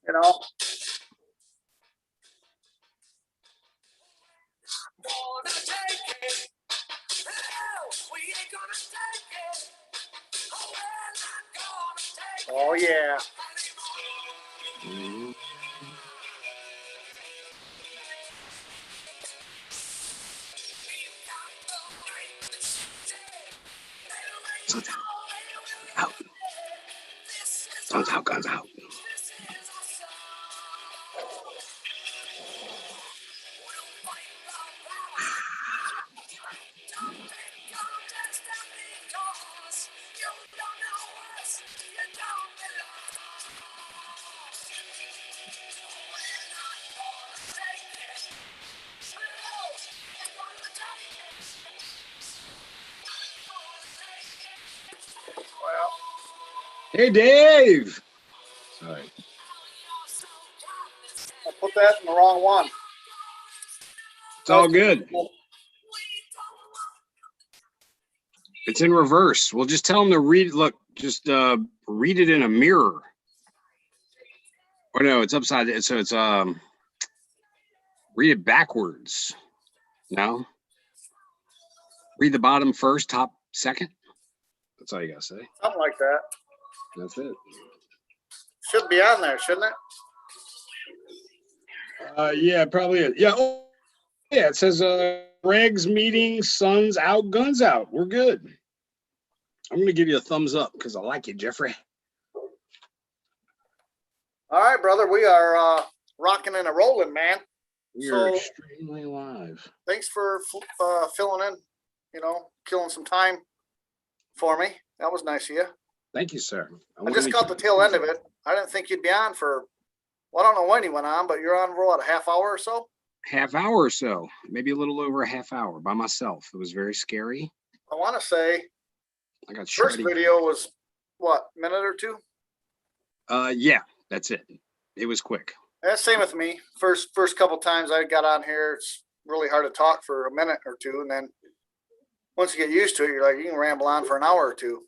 you know. Oh yeah. Out. Guns out, guns out. Well, Hey, Dave. Sorry. I put that in the wrong one. It's all good. It's in reverse. We'll just tell them to read. Look, just read it in a mirror. Or no, it's upside down. So it's read it backwards. No. Read the bottom first, top second. That's all you gotta say. Something like that. That's it. Should be on there, shouldn't it? Yeah, probably is. Yeah. Oh, yeah. It says graigs, meeting, suns out, guns out. We're good. I'm gonna give you a thumbs up because I like you, Jeffrey. All right, brother. We are rocking and a rolling, man. You're extremely live. Thanks for filling in. You know, killing some time for me. That was nice of you. Thank you, sir. I just caught the tail end of it. I didn't think you'd be on for, well, I don't know when you went on, but you're on for what, a half hour or so? Half hour or so, maybe a little over a half hour by myself. It was very scary. I want to say I got first video was what, minute or two? Yeah, that's it. It was quick. Yeah, same with me. First couple times I got on here, it's really hard to talk for a minute or two, and then once you get used to it, you're like, you can ramble on for an hour or two.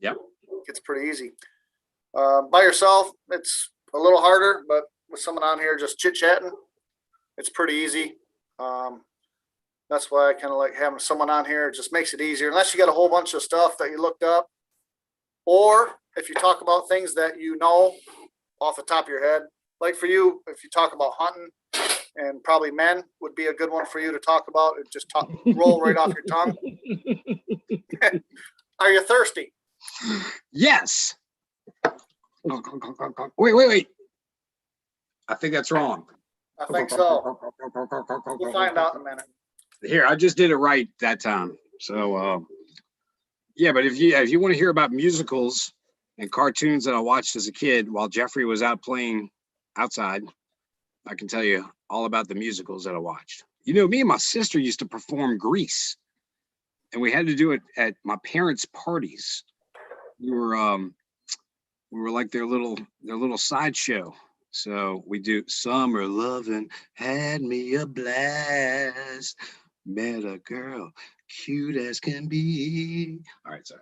Yep. It's pretty easy. By yourself, it's a little harder, but with someone on here just chit-chatting, it's pretty easy. That's why I kind of like having someone on here. It just makes it easier, unless you got a whole bunch of stuff that you looked up, or if you talk about things that you know off the top of your head. Like for you, if you talk about hunting, and probably men would be a good one for you to talk about. It just roll right off your tongue. Are you thirsty? Yes. Wait. I think that's wrong. I think so. We'll find out in a minute. Here, I just did it right that time. So, yeah, but if you want to hear about musicals and cartoons that I watched as a kid while Jeffrey was out playing outside, I can tell you all about the musicals that I watched. You know, me and my sister used to perform Grease, and we had to do it at my parents' parties. We were like their little sideshow. So we do Summer Lovin' had me a blast. Met a girl cute as can be. All right, sorry.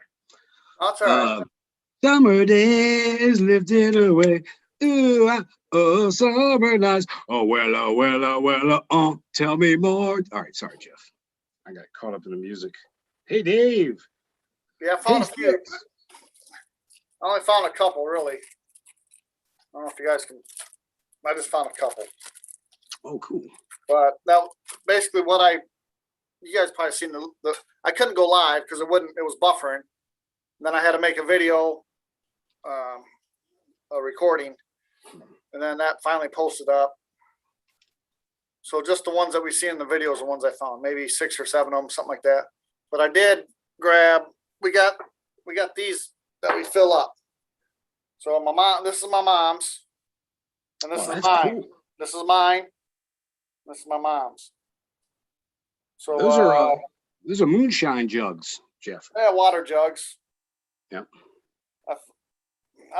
That's all right. Summer days lifted away. Ooh, oh, summer nights. Oh, well, tell me more. All right, sorry, Jeff. I got caught up in the music. Hey, Dave. Yeah, I found a few. I only found a couple, really. I don't know if you guys can. I just found a couple. Oh, cool. But now, basically, you guys probably seen the. I couldn't go live because it was buffering. And then I had to make a video, a recording, and then that finally posted up. So just the ones that we see in the videos, the ones I found, maybe 6 or 7 of them, something like that. But I did grab. We got these that we fill up. So my mom, this is my mom's, and this is mine. Cool. This is mine. This is my mom's. So those are moonshine jugs, Jeff. Yeah, water jugs. Yep. I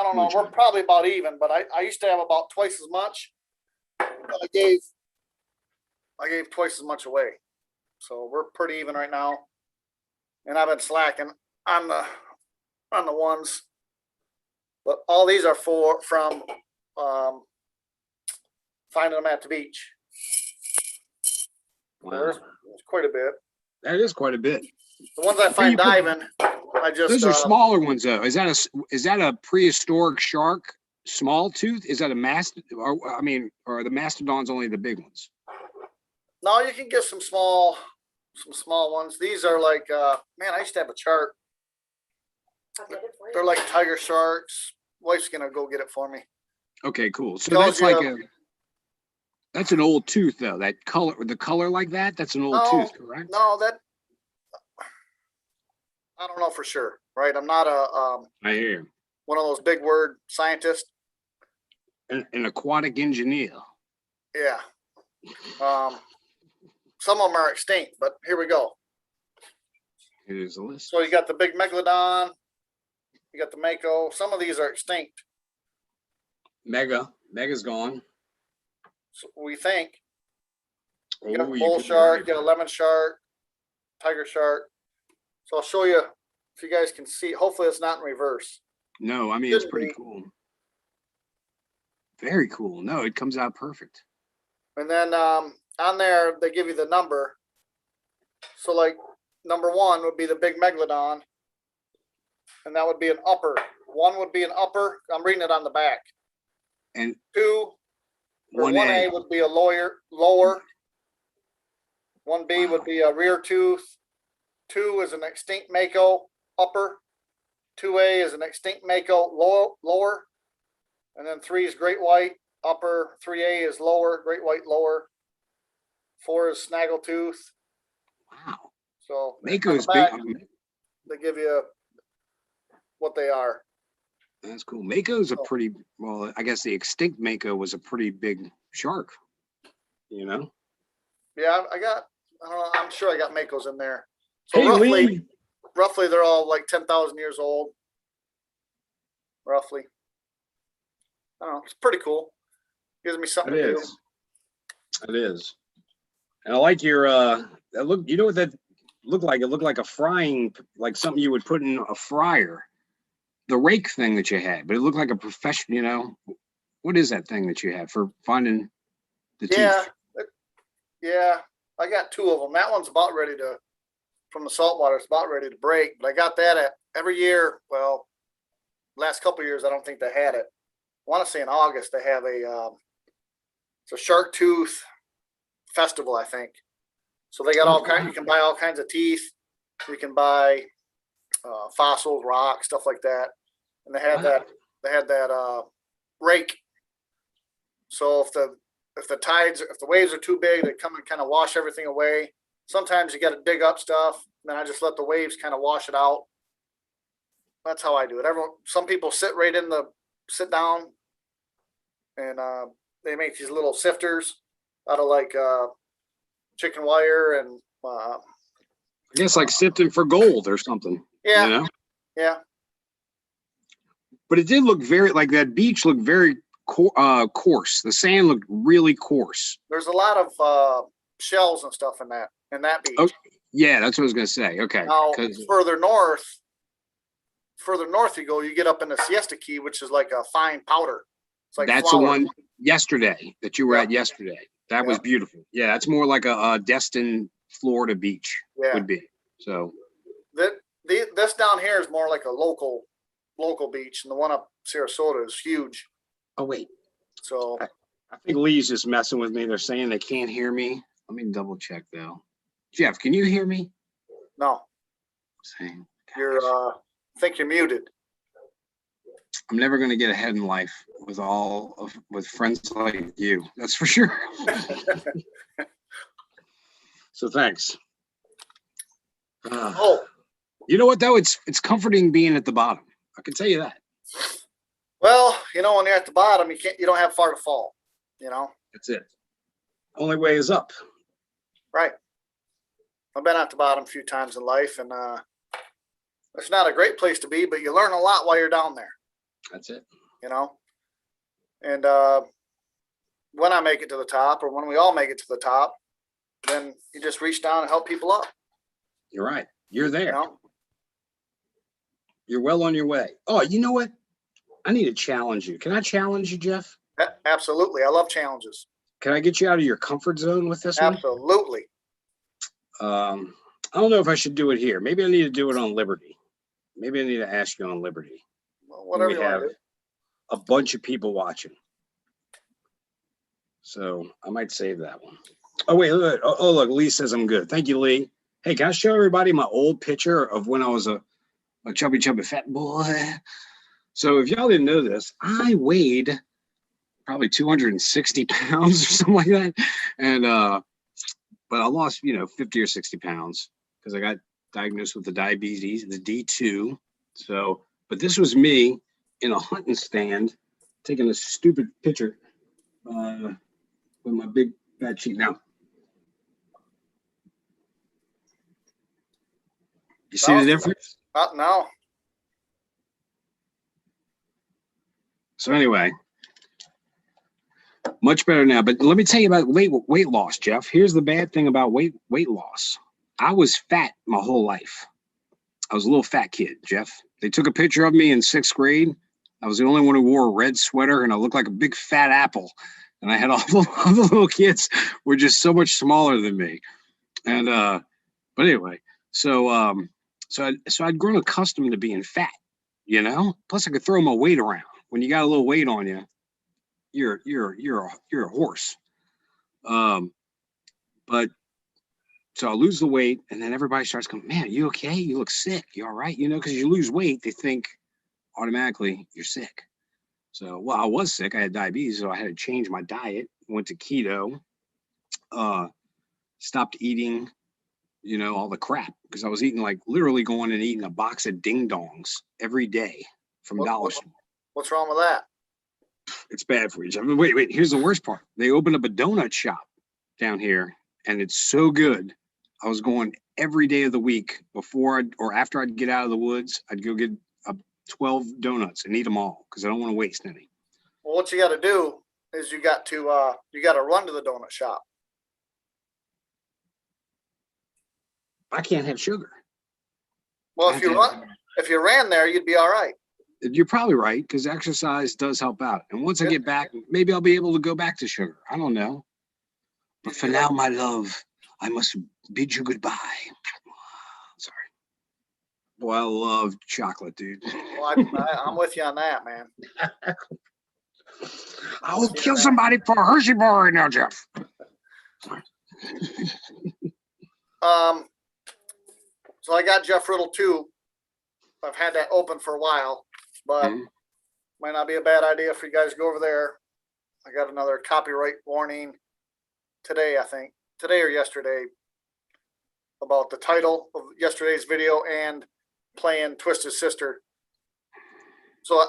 don't know. Moonshine. We're probably about even, but I used to have about twice as much. But I gave twice as much away, so we're pretty even right now. And I've been slacking on the ones. But all these are from finding them at the beach. Wow. There's quite a bit. That is quite a bit. The ones I find diving, I just those are smaller ones though. Is that a prehistoric shark? Small tooth? Is that a or are the mastodons only the big ones? No, you can get some small ones. These are like man, I used to have a chart. They're like tiger sharks. Wife's gonna go get it for me. Okay, cool. So that's like that's an old tooth though. That color, the color like that's an old tooth, correct? No, that I don't know for sure. Right? I'm not I hear you. One of those big word scientists. An aquatic engineer. Yeah. Some of them are extinct, but here we go. Here's a list. So you got the big megalodon, you got the mako. Some of these are extinct. Mega's gone. So we think. You got Oh, a bull shark, you got a lemon shark, tiger shark. So I'll show you if you guys can see. Hopefully it's not in reverse. No, I mean, it's pretty cool. Very cool. No, it comes out perfect. And then on there, they give you the number. So like number 1 would be the big megalodon. And that would be an upper. 1 would be an upper. I'm reading it on the back. And 2 or 1A would be a lower. 1B would be a rear tooth. 2 is an extinct mako, upper. 2A is an extinct mako, lower. And then 3 is great white, upper. 3A is lower, great white, lower. 4 is snaggletooth. Wow. So Mako's back, big. they give you what they are. That's cool. Mako's a pretty, well, I guess the extinct Mako was a pretty big shark, you know? Yeah, I don't know, I'm sure I got makos in there. So Hey, roughly they're all like 10,000 years old. Roughly. I don't know. It's pretty cool. Gives me something to do. It is. And I like your look. You know what that looked like? It looked like a frying, like something you would put in a fryer. The rake thing that you had, but it looked like a professional. You know, what is that thing that you have for finding the teeth? Yeah. I got 2 of them. That one's about ready to, from the saltwater, it's about ready to break. But I got that at every year. Well, last couple of years, I don't think they had it. I want to say in August they have it's a shark tooth festival, I think. So they got all kinds. You can buy all kinds of teeth. You can buy fossils, rocks, stuff like that. And they had that. They had that rake. So if the waves are too big, they come and kind of wash everything away. Sometimes you got to dig up stuff. Then I just let the waves kind of wash it out. That's how I do it. Some people sit down, and they make these little sifters out of like chicken wire and I guess like sifting for gold or something. Yeah. You know? Yeah. But it did look like that beach looked very coarse. The sand looked really coarse. There's a lot of shells and stuff in that beach. Oh, yeah, that's what I was gonna say. Okay. Now further north you go, you get up in the Siesta Key, which is like a fine powder. It's like that's flour. the one yesterday that you were at yesterday. That was beautiful. Yeah, that's more like a Destin, Florida beach would be. So this down here is more like a local beach, and the one up Sarasota is huge. Oh wait. So I think Lee's just messing with me. They're saying they can't hear me. Let me double check though. Jeff, can you hear me? No. Same. I think you're muted. I'm never going to get ahead in life with friends like you. That's for sure. So thanks. You know what though? It's comforting being at the bottom. I can tell you that. Well, you know, when you're at the bottom, you don't have far to fall. You know. That's it. Only way is up. Right. I've been at the bottom a few times in life, and it's not a great place to be, but you learn a lot while you're down there. That's it. You know. And when I make it to the top, or when we all make it to the top, then you just reach down and help people up. You're right. You're there. You know? You're well on your way. Oh, you know what? I need to challenge you. Can I challenge you, Jeff? Absolutely. I love challenges. can I get you out of your comfort zone with this one? Absolutely. I don't know if I should do it here. Maybe I need to do it on Liberty. Maybe I need to ask you on Liberty. Well, whatever you want to do. A bunch of people watching. So I might save that one. Oh, wait, look. Oh, look, Lee says I'm good. Thank you, Lee. Hey, can I show everybody my old picture of when I was a chubby fat boy? So if y'all didn't know this, I weighed probably 260 pounds or something like that. And, but I lost, 50 or 60 pounds because I got diagnosed with the diabetes, the D2. So, but this was me in a hunting stand taking a stupid picture with my big fat cheek. Now, you see the difference? No. So anyway, much better now. But let me tell you about weight loss, Jeff. Here's the bad thing about weight loss. I was fat my whole life. I was a little fat kid, Jeff. They took a picture of me in 6th grade. I was the only one who wore a red sweater, and I looked like a big fat apple. And I had all the little kids were just so much smaller than me. And but anyway, so I'd grown accustomed to being fat, Plus I could throw my weight around. When you got a little weight on you, you're a horse. But so I lose the weight, and then everybody starts going, man, you okay? You look sick. You all right? Because you lose weight, they think automatically you're sick. So, well, I was sick. I had diabetes, so I had to change my diet. Went to keto. Stopped eating, all the crap because I was eating literally going and eating a box of ding dongs every day from Dollar Store. What's wrong with that? It's bad for you. I mean, wait. Here's the worst part. They opened up a donut shop down here, and it's so good. I was going every day of the week before or after I'd get out of the woods. I'd go get 12 donuts and eat them all because I don't want to waste any. Well, what you got to do is you got to run to the donut shop. I can't have sugar. Well, if you ran there, you'd be all right. You're probably right because exercise does help out. And once I get back, maybe I'll be able to go back to sugar. I don't know. But for now, my love, I must bid you goodbye. Sorry. Boy, I love chocolate, dude. Well, I'm with you on that, man. I will kill somebody for a Hershey bar right now, Jeff. So I got Jeff Riddle too. I've had that open for a while, but might not be a bad idea for you guys to go over there. I got another copyright warning today, I think, today or yesterday, about the title of yesterday's video and playing Twisted Sister. So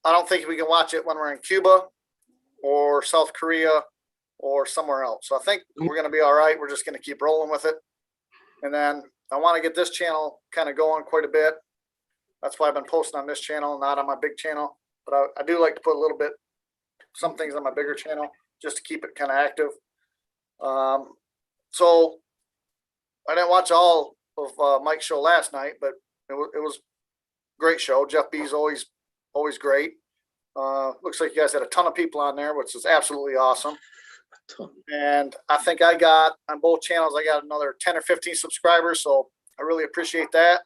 I don't think we can watch it when we're in Cuba or South Korea or somewhere else. So I think we're going to be all right. We're just going to keep rolling with it. And then I want to get this channel kind of going quite a bit. That's why I've been posting on this channel, not on my big channel. But I do like to put a little bit, some things on my bigger channel just to keep it kind of active. So I didn't watch all of Mike's show last night, but it was a great show. Jeff B's always great. Looks like you guys had a ton of people on there, which is absolutely awesome. And I think I got on both channels, I got another 10 or 15 subscribers. So I really appreciate that.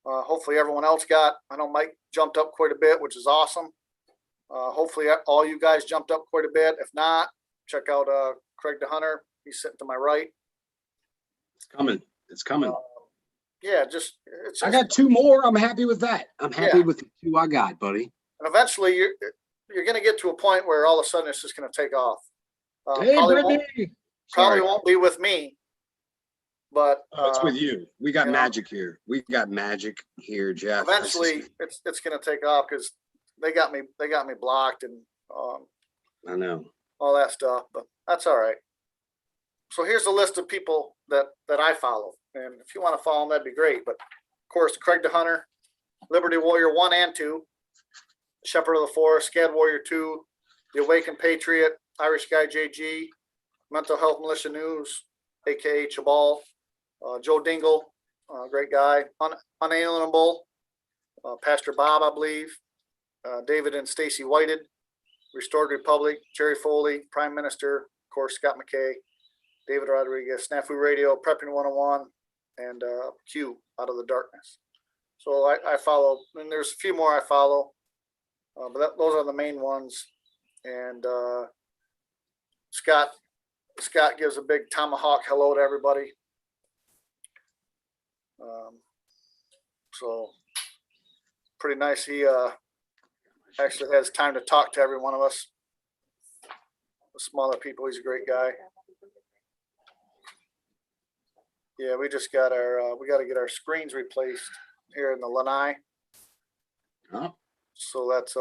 Hopefully everyone else I know Mike jumped up quite a bit, which is awesome. Hopefully all you guys jumped up quite a bit. If not, check out Craig the Hunter. He's sitting to my right. It's coming. Yeah, I got 2 more. I'm happy with that. I'm happy with the 2 I got, buddy. And eventually you're going to get to a point where all of a sudden it's just going to take off. Hey, probably won't be with me, but it's with you. We got magic here. We got magic here, Jeff. Eventually, it's going to take off because they got me blocked and I know all that stuff. But that's all right. So here's a list of people that I follow, and if you want to follow them, that'd be great. But of course, Craig the Hunter, Liberty Warrior 1 and 2, Shepherd of the Forest, Scad Warrior 2, The Awakened Patriot, Irish Guy JG, Mental Health Militia News, aka Chabal, Joe Dingle, great guy, Unalienable, Pastor Bob, I believe, David and Stacy Whited, Restored Republic, Jerry Foley, Prime Minister, course, Scott McKay, David Rodriguez, Snafu Radio, Prepping 101, and Q, Out of the Darkness. So I follow, and there's a few more I follow, but those are the main ones. And Scott gives a big tomahawk hello to everybody. So pretty nice. He actually has time to talk to every one of us. The smaller people, he's a great guy. Yeah, we just got we got to get our screens replaced here in the lanai. Oh. So that's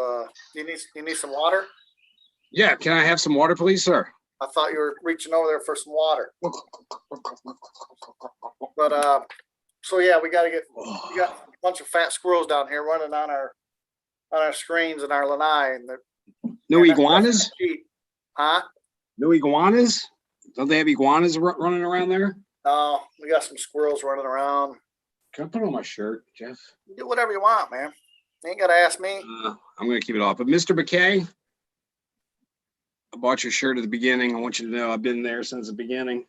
you need some water? Yeah, can I have some water, please, sir? I thought you were reaching over there for some water. But so yeah, we got a bunch of fat squirrels down here running on our screens in our lanai, and no iguanas? Huh? No iguanas? Don't they have iguanas running around there? No, we got some squirrels running around. Can I put on my shirt, Jeff? Do whatever you want, man. You ain't got to ask me. I'm going to keep it off. But Mr. McKay, I bought your shirt at the beginning. I want you to know I've been there since the beginning.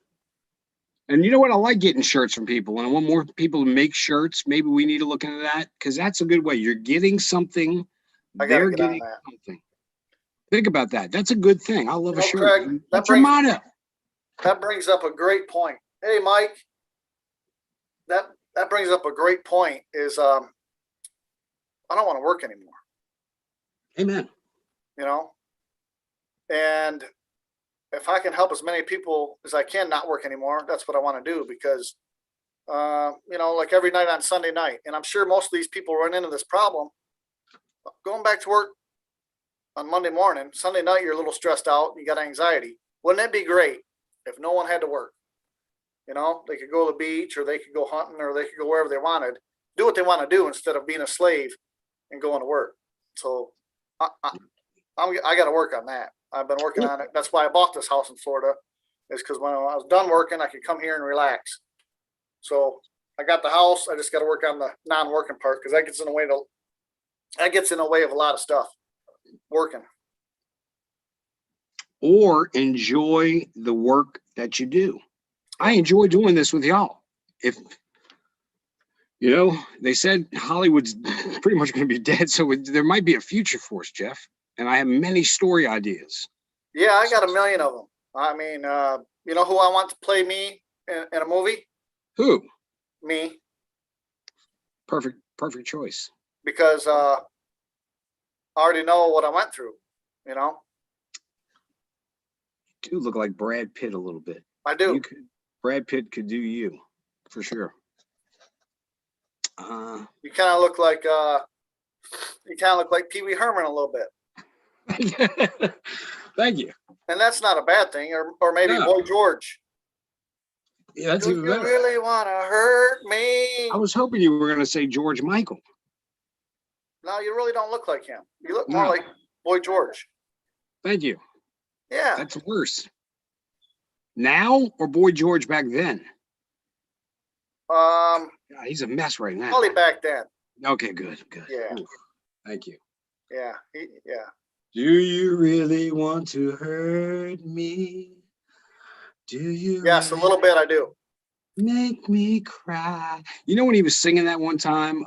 And you know what? I like getting shirts from people. And I want more people to make shirts. Maybe we need to look into that because that's a good way. You're getting something. They're getting something. Think about that. That's a good thing. I love a shirt. Craig, that's your motto. That brings up a great point. Hey, Mike, that brings up a great point is I don't want to work anymore. Amen. You know, and if I can help as many people as I can not work anymore, that's what I want to do because, you know, like every night on Sunday night, and I'm sure most of these people run into this problem, going back to work on Monday morning, Sunday night, you're a little stressed out, you got anxiety. Wouldn't it be great if no one had to work? You know, they could go to the beach or they could go hunting or they could go wherever they wanted, do what they want to do instead of being a slave and going to work. So I got to work on that. I've been working on it. That's why I bought this house in Florida, is because when I was done working, I could come here and relax. So I got the house. I just got to work on the non-working part because that gets in the way of a lot of stuff. Working. Or enjoy the work that you do. I enjoy doing this with y'all. If you know, they said Hollywood's pretty much going to be dead, so there might be a future for us, Jeff. And I have many story ideas. Yeah, I got a million of them. I mean, you know who I want to play me in a movie? Who? Me. Perfect choice. Because I already know what I went through, you know? You do look like Brad Pitt a little bit. I do. Brad Pitt could do you, for sure. You kind of look like Pee Wee Herman a little bit. Thank you. And that's not a bad thing, or maybe Boy George. Yeah, that's even better. You really want to hurt me? I was hoping you were going to say George Michael. No, you really don't look like him. You look more like Boy George. Thank you. Yeah. That's worse. Now or Boy George back then? God, he's a mess right now. Probably back then. Okay, good. Yeah. Oof. Thank you. Yeah. Yeah. Do you really want to hurt me? Do you? Yes, a little bit I do. Make me cry. You know when he was singing that one time,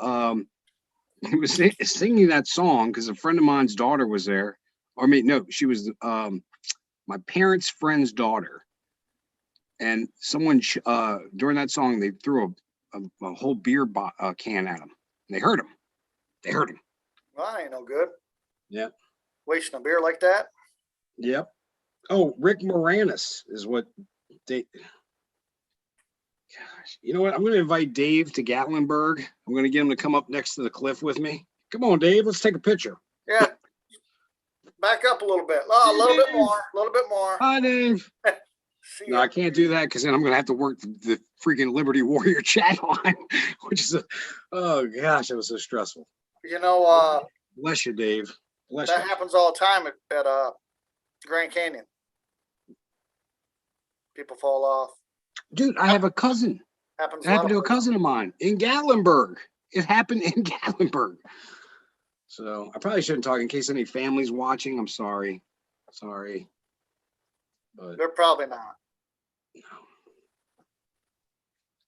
he was singing that song because a friend of mine's daughter was there. Or no, she was my parents' friend's daughter. And someone during that song, they threw a whole beer can at him. And they hurt him. Well, that ain't no good. Yep. Wasting a beer like that. Yep. Oh, Rick Moranis is what they. Gosh, you know what? I'm going to invite Dave to Gatlinburg. I'm going to get him to come up next to the cliff with me. Come on, Dave. Let's take a picture. Yeah. Back up a little bit. Oh, a little bit more. Hi, Dave. No, I can't do that because then I'm going to have to work the freaking Liberty Warrior chat line, which is oh gosh, that was so stressful. You know, bless you, Dave. Bless that you. happens all the time at Grand Canyon. People fall off. Dude, I have a cousin. It happened to a cousin of mine in Gatlinburg. It happened in Gatlinburg. So I probably shouldn't talk in case any family's watching. I'm sorry. but They're probably not.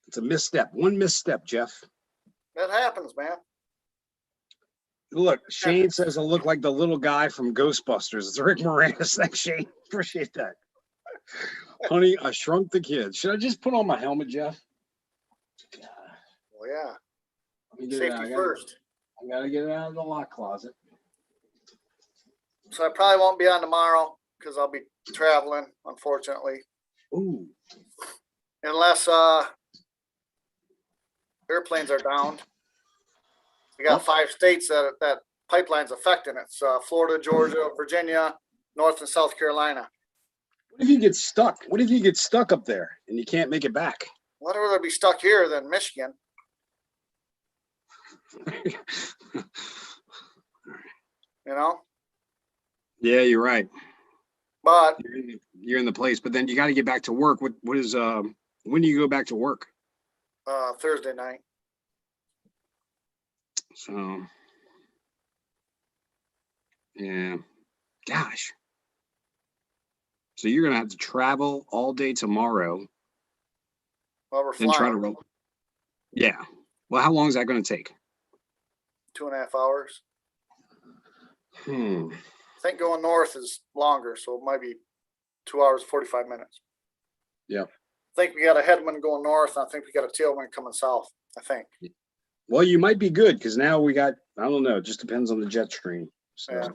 it's a misstep. One misstep, Jeff. That happens, man. Look, Shane says I look like the little guy from Ghostbusters. It's Rick Moranis. Thanks, Shane. Appreciate that. Honey, I shrunk the kids. Should I just put on my helmet, Jeff? Well, yeah. Let me get it out. Safety first. I gotta get it out of the lock closet. So I probably won't be on tomorrow because I'll be traveling, unfortunately. Ooh. Unless airplanes are down. We got 5 states that pipeline's affecting. It's Florida, Georgia, Virginia, North and South Carolina. What if you get stuck? What if you get stuck up there and you can't make it back? I'd rather be stuck here than Michigan. You know? Yeah, you're right. But You're in the place, but then you got to get back to work. What is when do you go back to work? Thursday night. So yeah, gosh. So you're gonna have to travel all day tomorrow. Well, we're Then try to flying roll. Yeah. Well, how long is that going to take? 2.5 hours. Hmm. I think going north is longer, so it might be 2 hours, 45 minutes. Yep. I think we got a headwind going north, and I think we got a tailwind coming south, I think. Well, you might be good because now we got, I don't know, it just depends on the jet stream. So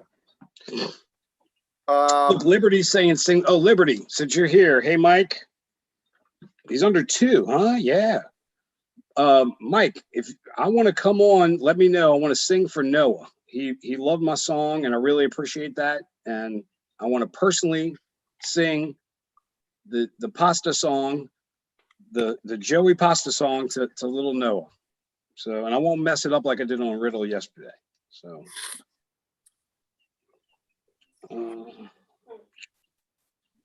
Yeah. look, Liberty's saying sing. Oh, Liberty, since you're here. Hey, Mike. He's under 2, huh? Yeah. Mike, if I want to come on, let me know. I want to sing for Noah. He loved my song, and I really appreciate that. And I want to personally sing the pasta song, the Joey Pasta song to little Noah. So, and I won't mess it up like I did on Riddle yesterday. So, I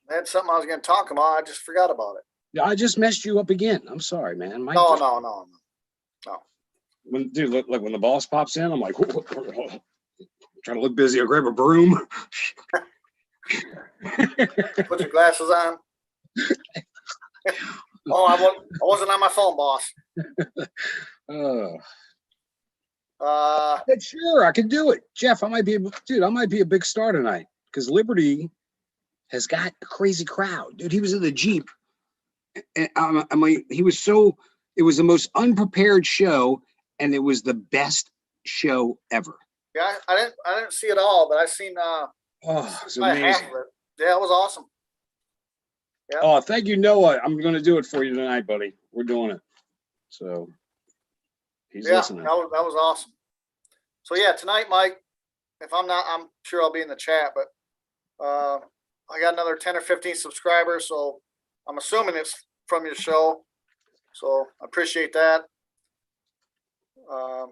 had something I was going to talk about. I just forgot about it. yeah, I just messed you up again. I'm sorry, man. Mike No. When dude, look, like when the boss pops in, I'm like, trying to look busy. I grab a broom. Put your glasses on. Oh, I wasn't on my phone, boss. Sure, I can do it, Jeff. I might be a big star tonight because Liberty has got a crazy crowd, dude. He was in the Jeep, and he was so. It was the most unprepared show, and it was the best show ever. Yeah, I didn't see it all, but I seen it's amazing. half of it. Yeah, it was awesome. Yeah. Oh, thank you, Noah. I'm going to do it for you tonight, buddy. We're doing it. So he's listening. That was awesome. So yeah, tonight, Mike, if I'm not, I'm sure I'll be in the chat, but I got another 10 or 15 subscribers, so I'm assuming it's from your show. So I appreciate that. But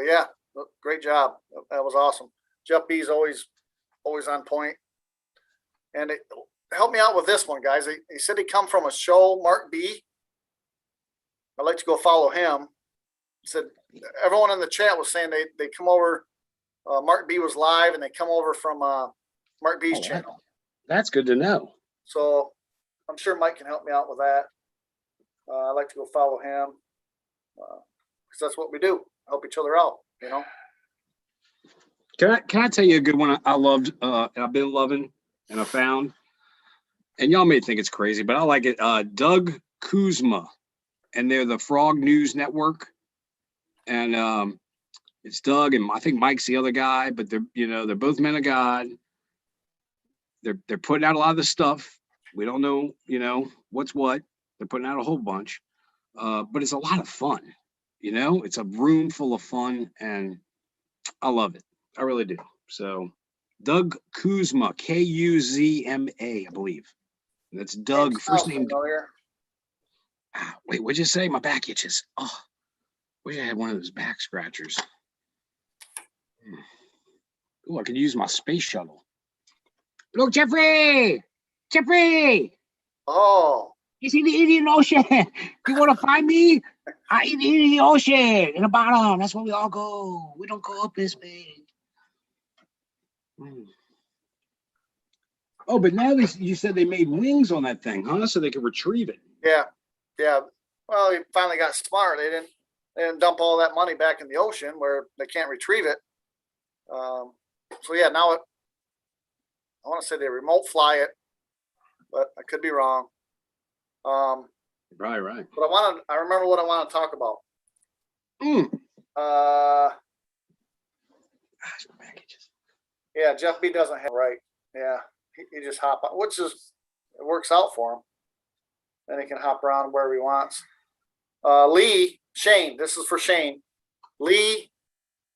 yeah, great job. That was awesome. Jeff B's always on point. And it helped me out with this one, guys. He said he come from a show, Mark B. I'd like to go follow him. He said everyone in the chat was saying they come over. Mark B was live, and they come over from Mark B's channel. That's good to know. So I'm sure Mike can help me out with that. I'd like to go follow him because that's what we do. Help each other out, you know. Can I tell you a good one I loved, I've been loving, and I found, and y'all may think it's crazy, but I like it. Doug Kuzma, and they're the Frog News Network, and it's Doug, and I think Mike's the other guy, but they're both men of God. They're putting out a lot of the stuff. We don't know, what's what. They're putting out a whole bunch, but it's a lot of fun. It's a room full of fun, and I love it. I really do. So, Doug Kuzma, Kuzma, I believe. That's Doug. First name. Wait, what'd you say? My back itches. Oh, wish I had one of those back scratchers. Oh, I could use my space shuttle. Look, Jeffrey! Oh. You see the Indian Ocean? You want to find me? I eat the Indian Ocean in the bottom. That's where we all go. We don't go up this way. Oh, but now you said they made wings on that thing, huh? So they could retrieve it. Yeah, yeah. Well, he finally got smart. They didn't dump all that money back in the ocean where they can't retrieve it. So yeah, now I want to say they remote fly it, but I could be wrong. Right. But I remember what I want to talk about. Mm. Packages. Yeah, Jeff B doesn't have right. Yeah, he just hop on, which is it works out for him. Then he can hop around wherever he wants. Shane. This is for Shane. Lee.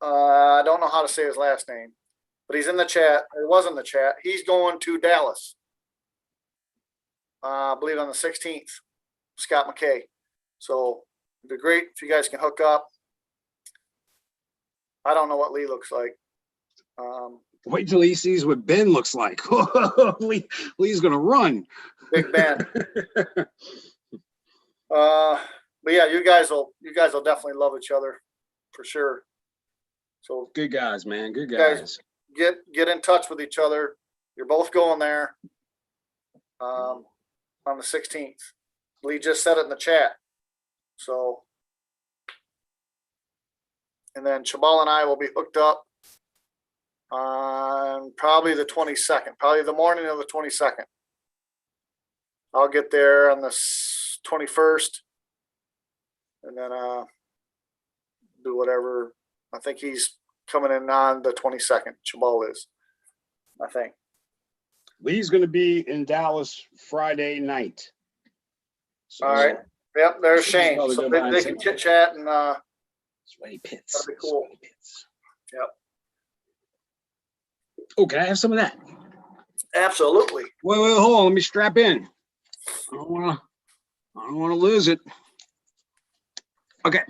I don't know how to say his last name, but he's in the chat. It was in the chat. He's going to Dallas. I believe on the 16th. Scott McKay. So it'd be great if you guys can hook up. I don't know what Lee looks like. Wait till he sees what Ben looks like. Lee's gonna run. Big Ben. But yeah, you guys will definitely love each other for sure. So good guys, man. Good guys. Get in touch with each other. You're both going there on the 16th. Lee just said it in the chat. So, and then Chabal and I will be hooked up on probably the 22nd, probably the morning of the 22nd. I'll get there on the 21st and then do whatever. I think he's coming in on the 22nd. Chabal is, I think. Lee's going to be in Dallas Friday night. So, all right. Yep, there's Shane. So they can chit chat and Sweaty Pits. That'd be cool. Sweaty Pits. Yep. Oh, can I have some of that? Absolutely. Wait, hold on. Let me strap in. I don't want to lose it. Okay.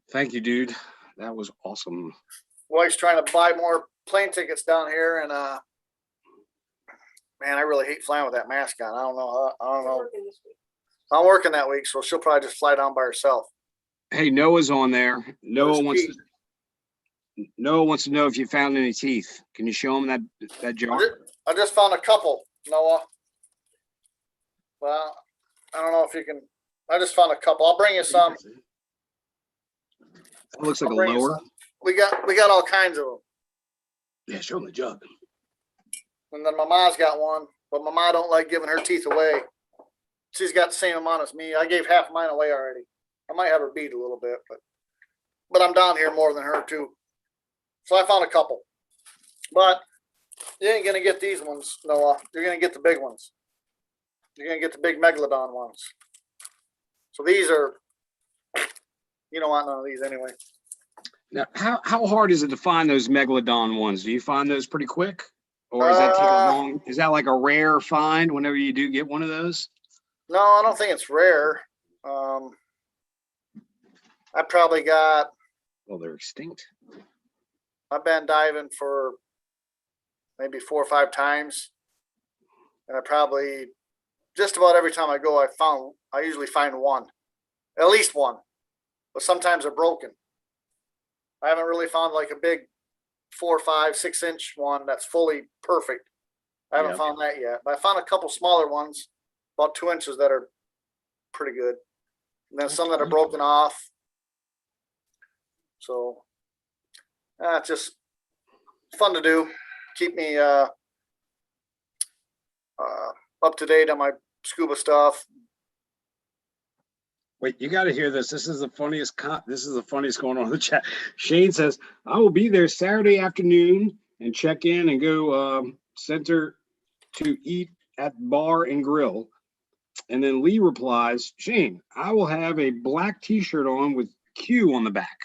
Thank you, dude. That was awesome. Wife's trying to buy more plane tickets down here, and man, I really hate flying with that mask on. I don't know. I'm working that week, so she'll probably just fly down by herself. Hey, Noah's on there. Noah wants to know if you found any teeth. Can you show him that jar? I just found a couple, Noah. Well, I don't know if you can. I just found a couple. I'll bring you some. That looks like a lower. We got all kinds of them. Yeah, show him the jug. And then my mom's got one, but my mom don't like giving her teeth away. She's got the same amount as me. I gave half mine away already. I might have her beat a little bit, but I'm down here more than her too. So I found a couple. But you ain't gonna get these ones, Noah. You're gonna get the big ones. You're gonna get the big megalodon ones. So these are, you don't want none of these anyway. Now, how hard is it to find those megalodon ones? Do you find those pretty quick, or does that take a long? Is that like a rare find whenever you do get one of those? No, I don't think it's rare. I probably got. Well, they're extinct. I've been diving for maybe 4 or 5 times, and I probably just about every time I go, I usually find one, at least one, but sometimes they're broken. I haven't really found like a big 4, 5, 6 inch one that's fully perfect. I haven't found that yet, but I found a couple smaller ones, about 2 inches, that are pretty good, and then some that are broken off. So it's just fun to do. Keep me up to date on my scuba stuff. Wait, you got to hear this. This is the funniest. This is the funniest going on in the chat. Shane says, "I will be there Saturday afternoon and check in and go center to eat at bar and grill." And then Lee replies, "Shane, I will have a black T-shirt on with Q on the back."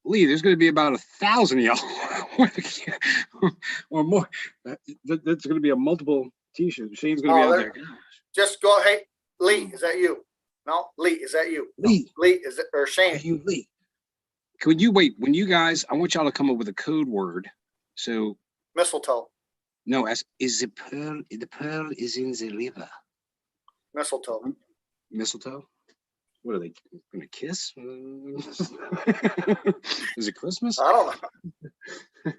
Lee, there's going to be about 1,000 of y'all or more. That's going to be a multiple T-shirts. Shane's going to be out there. Just go. Hey, Lee, is that you? No, Lee, is that you? Lee, no, Lee, is it or Shane? Are you Lee? Could you wait? When you guys, I want y'all to come up with a code word. So mistletoe. No, is the pearl? The pearl is in the river. Mistletoe. Mistletoe. What are they going to kiss? Is it Christmas? I don't know.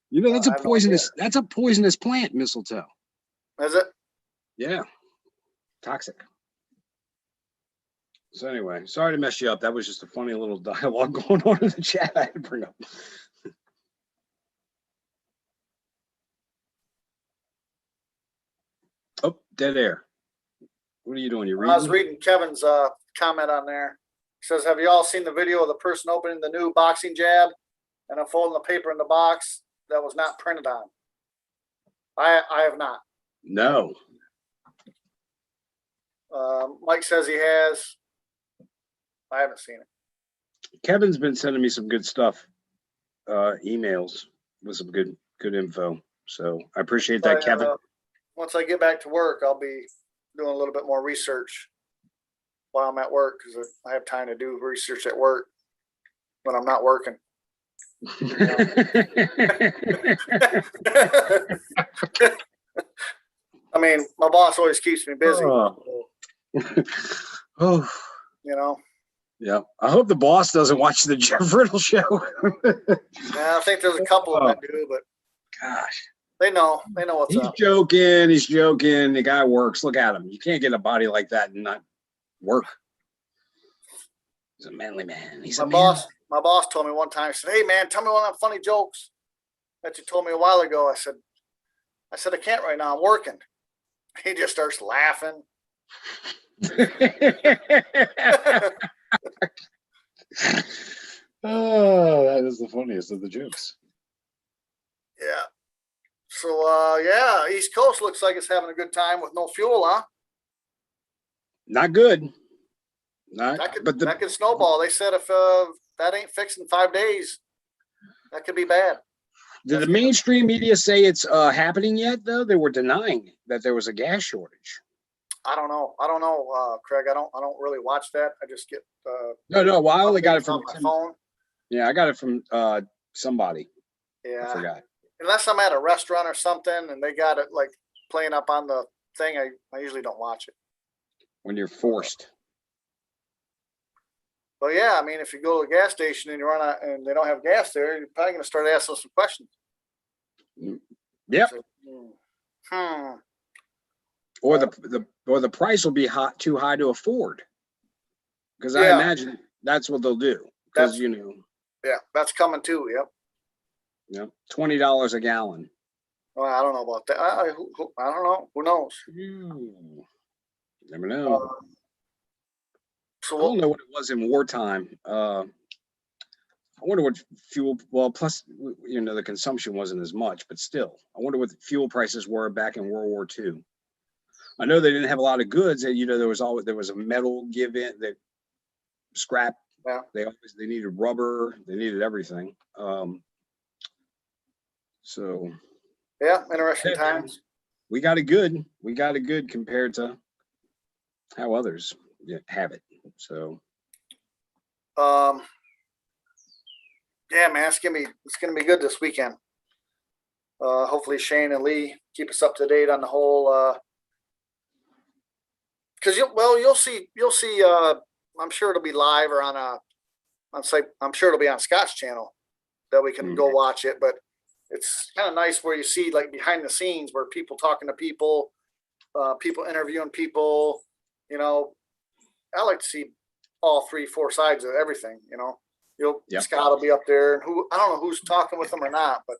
You know, that's a I have no idea. poisonous. That's a poisonous plant, mistletoe. Is it? Yeah, toxic. So anyway, sorry to mess you up. That was just a funny little dialogue going on in the chat. I had to bring up. Oh, dead air. What are you doing? You I was reading? reading Kevin's comment on there. He says, "Have you all seen the video of the person opening the new boxing jab and unfolding the paper in the box that was not printed on?" I have not. No. Mike says he has. I haven't seen it. Kevin's been sending me some good stuff, emails with some good info. So I appreciate that, Kevin. Once I get back to work, I'll be doing a little bit more research while I'm at work, because I have time to do research at work when I'm not working. I mean, my boss always keeps me busy. Oh. You know. Yeah. I hope the boss doesn't watch the Jeff Riddle show. Yeah, I think there's a couple of them that do, but gosh. They know what's up. He's joking. The guy works. Look at him. You can't get a body like that and not work. He's a manly man. My boss told me one time, he said, "Hey man, tell me one of them funny jokes that you told me a while ago." I said, I can't right now, I'm working. He just starts laughing. Oh, that is the funniest of the jokes. Yeah. So yeah, East Coast looks like it's having a good time with no fuel, huh? Not good. That could snowball. They said if that ain't fixed in 5 days, that could be bad. Did the mainstream media say it's happening yet, though? They were denying that there was a gas shortage. I don't know, Craig. I don't really watch that. I just get no. Well, I only got it from my phone. Yeah, I got it from somebody. Yeah, I forgot. Unless I'm at a restaurant or something and they got it like playing up on the thing, I usually don't watch it. When you're forced. But yeah, I mean, if you go to a gas station and you run out and they don't have gas there, you're probably going to start asking some questions. Yep. So, Or the price will be too high to afford. Because yeah. I imagine that's what they'll do. Because Yeah, that's coming too. Yep. Yeah, $20 a gallon. Well, I don't know about that. I don't know. Who knows? You never know. So I don't know what it was in wartime. I wonder what fuel. Well, plus the consumption wasn't as much, but still, I wonder what the fuel prices were back in World War II. I know they didn't have a lot of goods. And, there was a metal give in, that scrap. Yeah. They needed rubber. They needed everything. So. Yeah, interesting times. We got it good. We got it good compared to how others have it. So. Yeah, man, it's gonna be good this weekend. Hopefully Shane and Lee keep us up to date on the whole. Because you'll see. I'm sure it'll be live or on site. I'm sure it'll be on Scott's channel that we can go watch it. But it's kind of nice where you see like behind the scenes where people talking to people, people interviewing people. I like to see all 3-4 sides of everything. Scott will be up there, and I don't know who's talking with them or not, but.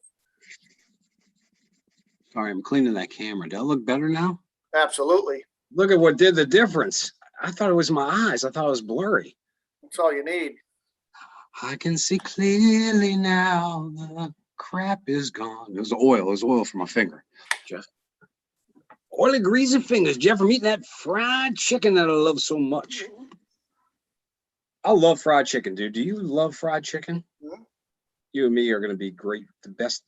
Sorry, I'm cleaning that camera. Does that look better now? Absolutely. Look at what did the difference. I thought it was my eyes. I thought it was blurry. That's all you need. I can see clearly now. The crap is gone. It was oil. It was oil from my finger, Jeff. Oily, greasy fingers, Jeff, from eating that fried chicken that I love so much. I love fried chicken, dude. Do you love fried chicken? Mm-hmm. You and me are going to be great. The best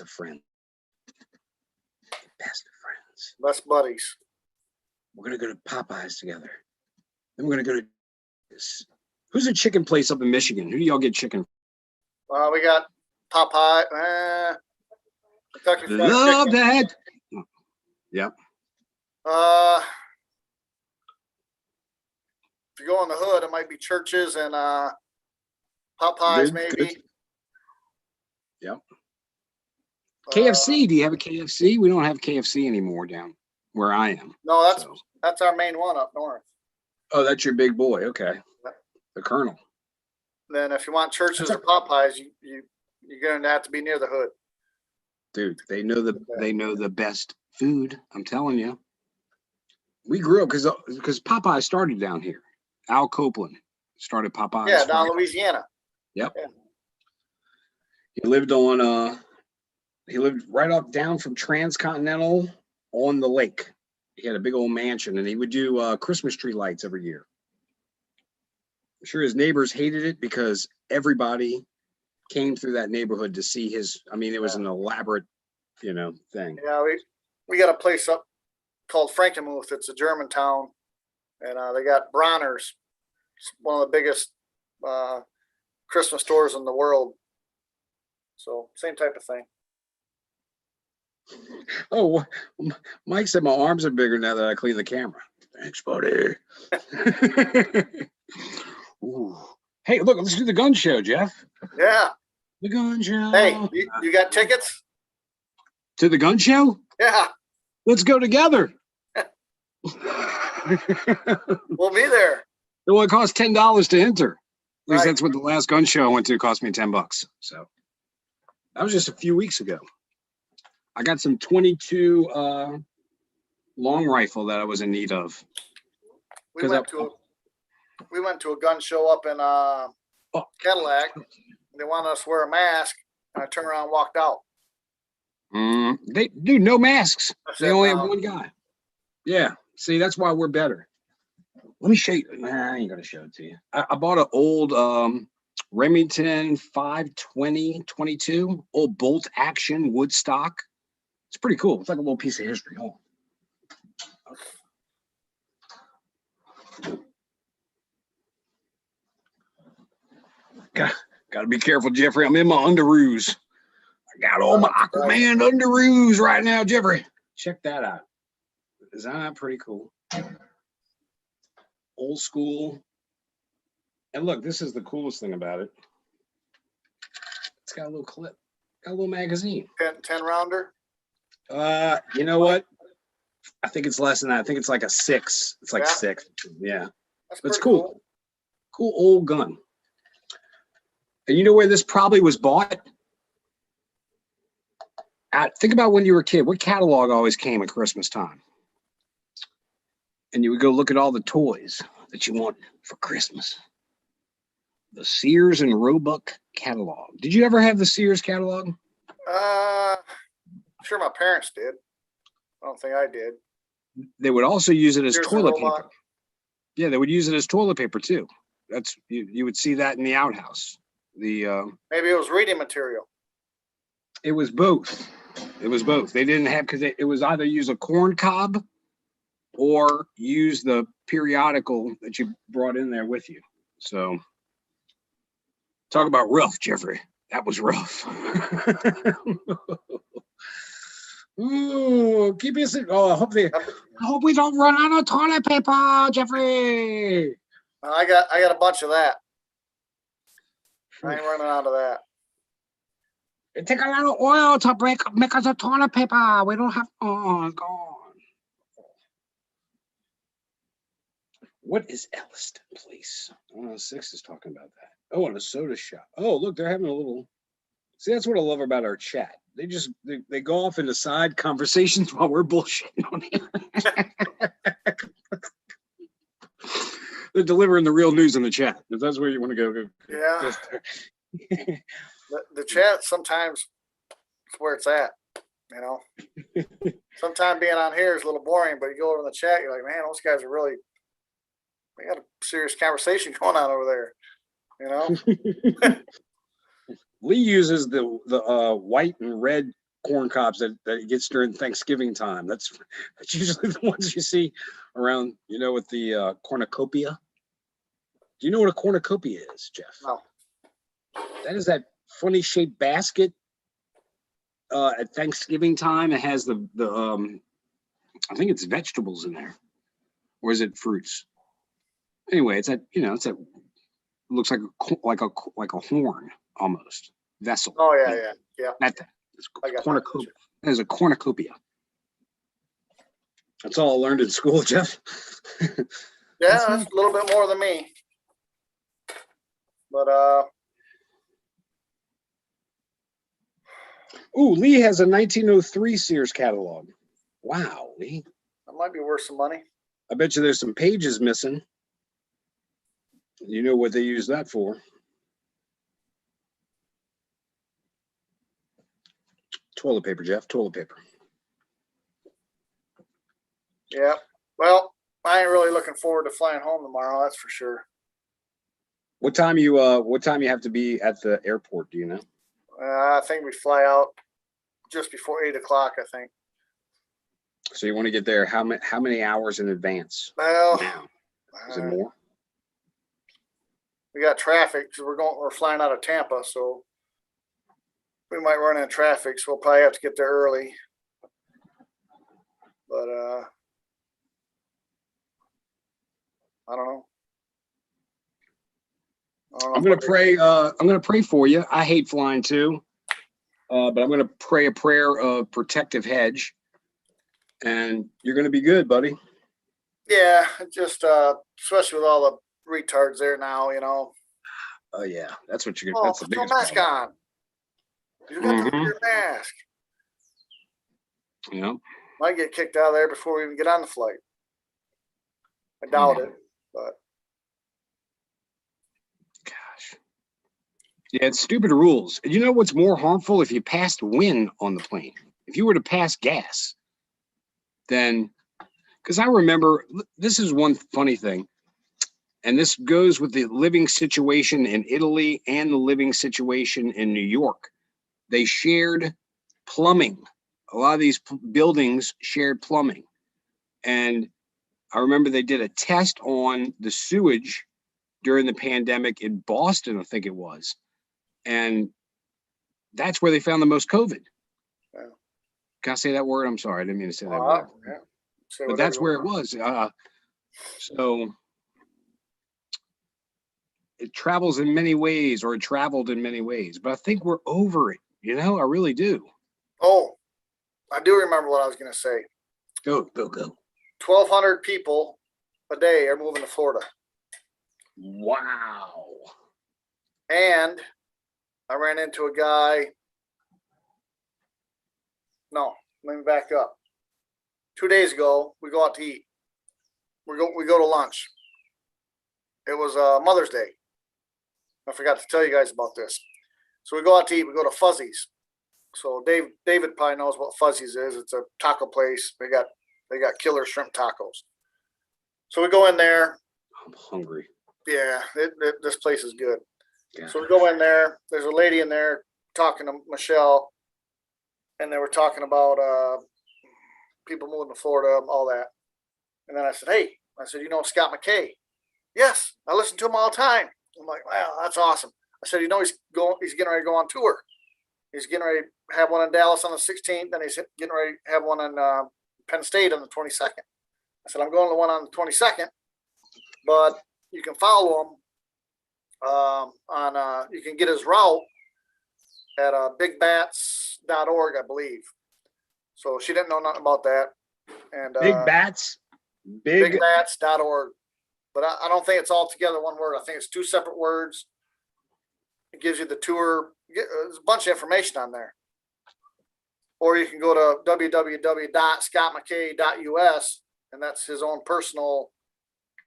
of friends. Best of friends. Best buddies. We're going to go to Popeyes together. Then we're going to go to this. Who's a chicken place up in Michigan? Who do y'all get chicken from? We got Popeye. Kentucky Fried Love Chicken. that. Yep. you go in the hood, it might be churches and Popeyes, Good, maybe. good. Yep. KFC. Do you have a KFC? We don't have KFC anymore down where I am. No, so. that's our main one up north. Oh, that's your big boy. Okay. The Colonel. Then if you want churches or Popeyes, you're going to have to be near the hood. Dude, they know the best food. I'm telling you. We grew up because Popeye started down here. Al Copeland started Popeyes. Yeah, down in Louisiana. Yep. Yeah. He lived right up down from Transcontinental on the lake. He had a big old mansion, and he would do Christmas tree lights every year. I'm sure his neighbors hated it because everybody came through that neighborhood to see his. I mean, it was an elaborate, thing. Yeah, we got a place up called Frankenmuth. It's a German town, and they got Bronner's. It's one of the biggest Christmas stores in the world. So same type of thing. Oh, Mike said my arms are bigger now that I clean the camera. Thanks, buddy. Ooh. Hey, look, let's do the gun show, Jeff. Yeah. The gun show. Hey, you got tickets? To the gun show? Yeah. Let's go together. We'll be there. Well, it costs $10 to enter. At least Right. that's what the last gun show I went to cost me $10. So that was just a few weeks ago. I got some 22 long rifle that I was in need of. We went to a gun show up in Cadillac. They wanted us to wear a mask, and I turned around and walked out. They do no masks. Said, They only no. have one guy. Yeah. See, that's why we're better. Let me show you. Nah, I ain't gonna show it to you. I bought an old Remington 520-22 old bolt action wood stock. It's pretty cool. It's like a little piece of history. Hold on. Gotta be careful, Jeffrey. I'm in my underoos. I got all my Aquaman underoos right now, Jeffrey. Check that out. Is that not pretty cool? Old school. And look, this is the coolest thing about it. It's got a little clip. Got a little magazine. 10 rounder. You know what? I think it's less than that. I think it's like a 6. It's like 6. Yeah. That's cool. Cool old gun. And you know where this probably was bought? Think about when you were a kid. What catalog always came at Christmas time? And you would go look at all the toys that you want for Christmas. The Sears and Roebuck catalog. Did you ever have the Sears catalog? Sure my parents did. I don't think I did. They would also use it as Sears toilet and Roebuck. paper. Yeah, they would use it as toilet paper too. That's you would see that in the outhouse. Maybe it was reading material. It was both. It was both. They didn't have because it was either use a corn cob or use the periodical that you brought in there with you. So talk about rough, Jeffrey. That was rough. Ooh, keep it. Oh, I hope we don't run out of toilet paper, Jeffrey. I got a bunch of that. I ain't running out of that. It takes a lot of oil to make us a toilet paper. We don't have. Oh, it's gone. What is Elliston Place? 106 is talking about that. Oh, and a soda shop. Oh, look, they're having a little. See, that's what I love about our chat. They go off into side conversations while we're bullshitting on here. They're delivering the real news in the chat. If that's where you want to go. Yeah. The chat sometimes is where it's at. You know. Sometimes being on here is a little boring, but you go over in the chat, you're like, man, those guys are really. They got a serious conversation going on over there. You know. Lee uses the white and red corn cobs that he gets during Thanksgiving time. That's usually the ones you see around, with the cornucopia. Do you know what a cornucopia is, Jeff? No. That is that funny shaped basket at Thanksgiving time. It has the I think it's vegetables in there, or is it fruits? Anyway, it's a, looks like a horn almost vessel. Oh, yeah. That thing. It's I got cornucopia. There's a cornucopia. That's all I learned in school, Jeff. Yeah, that's a little bit more than me. But Ooh, Lee has a 1903 Sears catalog. Wow, Lee. that might be worth some money. I bet you there's some pages missing. You know what they use that for. Toilet paper, Jeff. Toilet paper. Yeah. Well, I ain't really looking forward to flying home tomorrow. That's for sure. What time you have to be at the airport? Do you know? I think we fly out just before 8 o'clock. I think. So you want to get there how many hours in advance? Well, Now? Is it more? We got traffic because we're flying out of Tampa, so we might run into traffic. So we'll probably have to get there early. But I don't know. I'm gonna pray. I'm gonna pray for you. I hate flying too, but I'm gonna pray a prayer of protective hedge, and you're gonna be good, buddy. Yeah, just especially with all the retards there now, Oh yeah, that's what you're Oh, gonna. That's the put your biggest mask problem. on. You got to Mhm. wear your mask. Yeah. Might get kicked out of there before we even get on the flight. I doubt it, but Gosh. Yeah, it's stupid rules. You know what's more harmful if you passed wind on the plane? If you were to pass gas, then, because I remember, this is one funny thing, and this goes with the living situation in Italy and the living situation in New York. They shared plumbing. A lot of these buildings shared plumbing. And I remember they did a test on the sewage during the pandemic in Boston, I think it was. And that's where they found the most COVID. Yeah. Can I say that word? I'm sorry, I didn't mean to say that word. yeah. But that's where it was. So it travels in many ways, or it traveled in many ways. But I think we're over it. I really do. Oh, I do remember what I was going to say. Go. 1,200 people a day are moving to Florida. Wow. And I ran into a guy. No, let me back up. 2 days ago, we go out to eat. We go to lunch. It was Mother's Day. I forgot to tell you guys about this. So we go out to eat. We go to Fuzzy's. So David probably knows what Fuzzy's is. It's a taco place. They got killer shrimp tacos. So we go in there. I'm hungry. Yeah, this place is good. Yeah. So we go in there. There's a lady in there talking to Michelle, and they were talking about people moving to Florida, all that. And then I said, "Hey," you know Scott McKay? Yes, I listen to him all the time. I'm like, "Wow, that's awesome." I said, he's getting ready to go on tour. He's getting ready to have one in Dallas on the 16th, and he's getting ready to have one in Penn State on the 22nd. I said, I'm going to the one on the 22nd, but you can follow him you can get his route at bigbats.org, I believe. So she didn't know nothing about that. And Big Bats? bigbats.org. But I don't think it's all together one word. I think it's two separate words. It gives you the tour. There's a bunch of information on there. Or you can go to www.scottmckay.us, and that's his own personal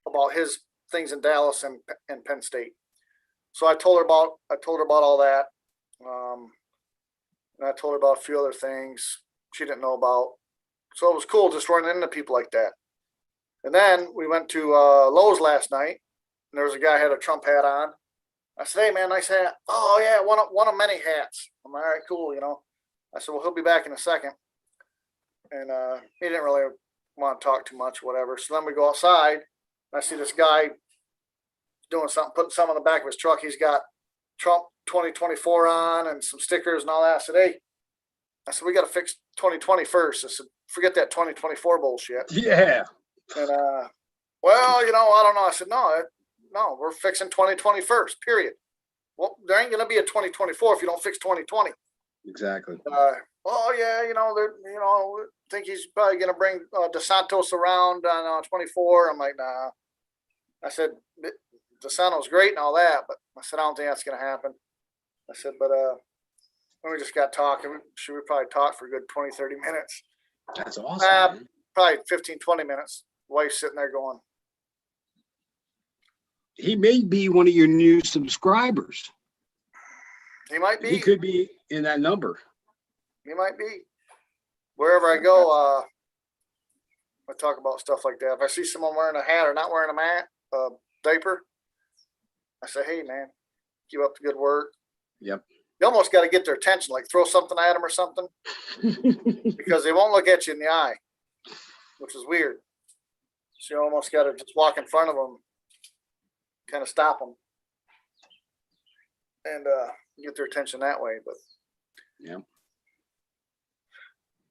about his things in Dallas and Penn State. So I told her about all that. And I told her about a few other things she didn't know about. So it was cool just running into people like that. And then we went to Lowe's last night, and there was a guy who had a Trump hat on. I said, "Hey man, nice hat." "Oh yeah, one of many hats." I'm like, "All right, cool, I said, "Well, he'll be back in a second." And he didn't really want to talk too much, whatever. So then we go outside, and I see this guy doing something, putting something on the back of his truck. He's got Trump 2024 on and some stickers and all that. I said, "Hey," I said, "we got to fix 2020 first." I said, "Forget that 2024 bullshit." Yeah. And well, I don't know. I said, "No, no, we're fixing 2020 first, period. Well, there ain't going to be a 2024 if you don't fix 2020. Exactly. Oh yeah, think he's probably going to bring DeSantos around on 24. I'm like, nah. I said, DeSantos great and all that, but I said, I don't think that's going to happen. I said, but when we just got talking, should we probably talk for a good 20, 30 minutes? That's awesome. Probably 15, 20 minutes. Wife's sitting there going. He may be one of your new subscribers. He might be. He could be in that number. He might be. Wherever I go, I talk about stuff like that. If I see someone wearing a hat or not wearing a diaper, I say, hey, man, keep up the good work. Yep. You almost got to get their attention, like throw something at them or something, because they won't look at you in the eye, which is weird. So you almost got to just walk in front of them, kind of stop them, and get their attention that way. But yeah.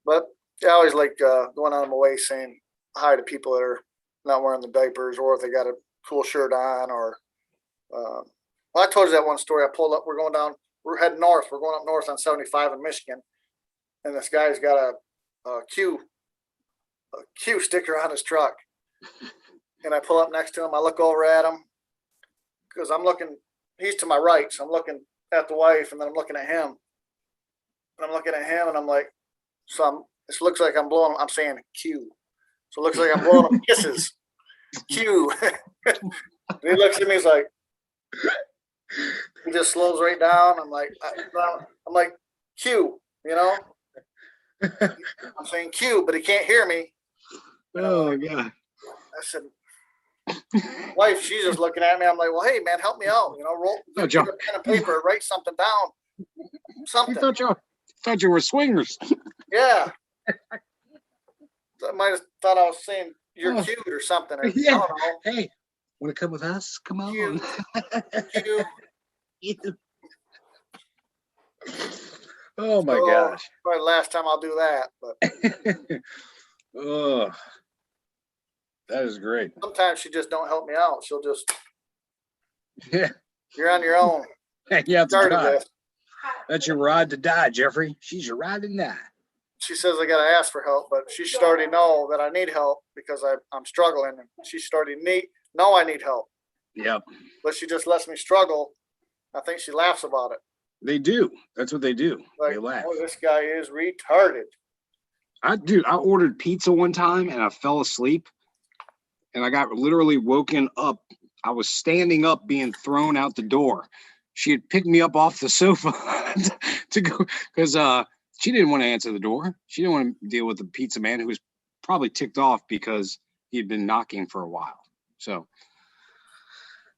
But I always like going out of my way saying hi to people that are not wearing the diapers, or if they got a cool shirt on, or well, I told you that one story. I pulled up. We're heading north. We're going up north on 75 in Michigan, and this guy's got a Q sticker on his truck. And I pull up next to him. I look over at him because I'm looking. He's to my right, so I'm looking at the wife, and then I'm looking at him. And I'm looking at him, and I'm like, this looks like I'm saying Q. So it looks like I'm blowing him kisses. Q. He looks at me, he's like, he just slows right down. I'm like, Q, I'm saying Q, but he can't hear me. Oh, God. I said, wife, she's just looking at me. I'm like, well, hey, man, help me out. Roll get a pen and paper, write something down. Something. I thought you were swingers. Yeah. I might have thought I was saying you're cute or something. Or, yeah. I don't know. Hey, want to come with us? Come on. Cute. Oh, my gosh. Probably the last time I'll do that. But oh, that is great. Sometimes she just don't help me out. She'll just, yeah, you're on your own. You have to die. This. That's your ride to die, Jeffrey. She's your ride to die. She says I got to ask for help, but she should already know that I need help because I'm struggling. And she should already know I need help. Yep. But she just lets me struggle. I think she laughs about it. They do. That's what they do. Like, they laugh. Oh, this guy is retarded. I ordered pizza one time and I fell asleep and I got literally woken up. I was standing up being thrown out the door. She had picked me up off the sofa to go because she didn't want to answer the door. She didn't want to deal with the pizza man who was probably ticked off because he had been knocking for a while. So,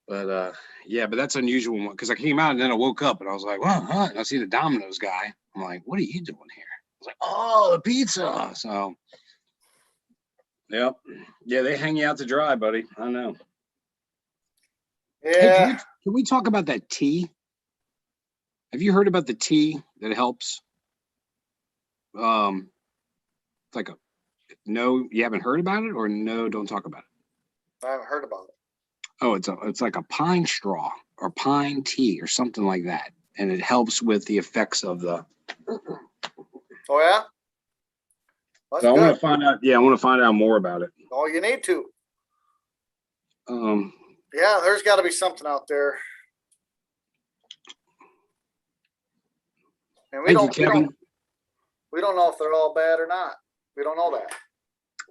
but yeah, but that's an unusual one because I came out and then I woke up and I was like, well, huh? And I see the Domino's guy. I'm like, what are you doing here? I was like, oh, the pizza. So, yep. Yeah, they hang you out to dry, buddy. I know. Yeah. Hey, can we talk about that tea? Have you heard about the tea that helps? It's like no, you haven't heard about it, or no, don't talk about it. I haven't heard about it. Oh, it's like a pine straw or pine tea or something like that, and it helps with the effects of the. Oh yeah. So I want to find out. Yeah, I want to find out more about it. Oh, you need to. Yeah, there's got to be something out there. And we don't know if they're all bad or not. We don't know that.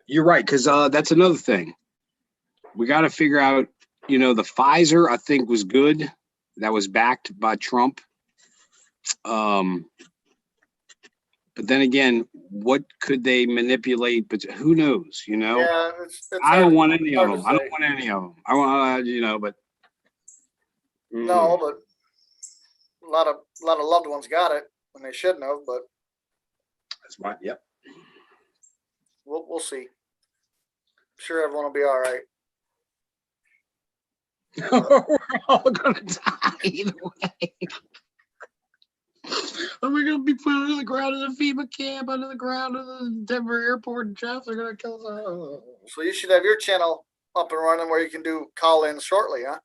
You're right, because that's another thing. We got to figure out, the Pfizer, I think, was good. That was backed by Trump. But then again, what could they manipulate? But who knows, Yeah, I don't want any of them. I don't want any of them. I want, but. No, but a lot of loved ones got it when they shouldn't have, but. That's why, yep. We'll see. I'm sure everyone will be all right. We're all gonna die either way. Are we gonna be put under the ground in a FEMA camp, under the ground in the Denver airport, and Jeffs are gonna kill us? So you should have your channel up and running where you can do call-ins shortly, huh?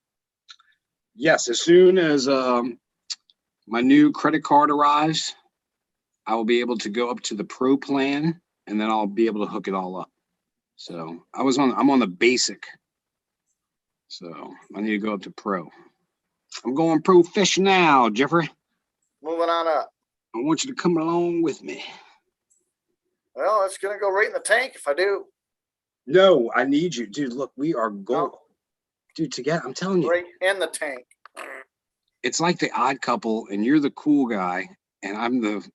Yes, as soon as my new credit card arrives, I will be able to go up to the pro plan, and then I'll be able to hook it all up. So I'm on the basic. So I need to go up to pro. I'm going professional, Jeffrey. Moving on up. I want you to come along with me. Well, it's gonna go right in the tank if I do. No, I need you, dude. Look, we are gold, No. dude. Together, I'm telling you, Right in the tank. it's like the odd couple, and you're the cool guy, and I'm the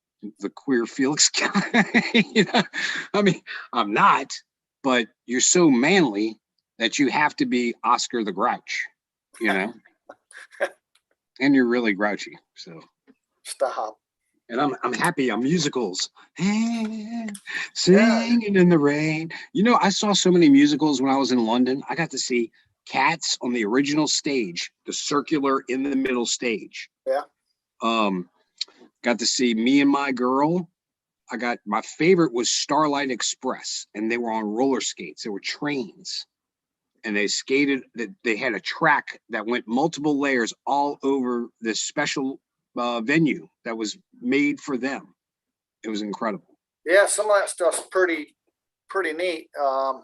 queer Felix guy. You know? I mean, I'm not, but you're so manly that you have to be Oscar the Grouch, you know. And you're really grouchy, so. Stop. And I'm happy I'm musicals. Singing in the rain. You know, I saw so many musicals when I was in London. I got to see Cats on the original stage, the circular in the middle stage. Yeah. Got to see Me and My Girl. My favorite was Starlight Express, and they were on roller skates. They were trains. And they skated, they had a track that went multiple layers all over this special venue that was made for them. It was incredible. Yeah, some of that stuff's pretty neat. How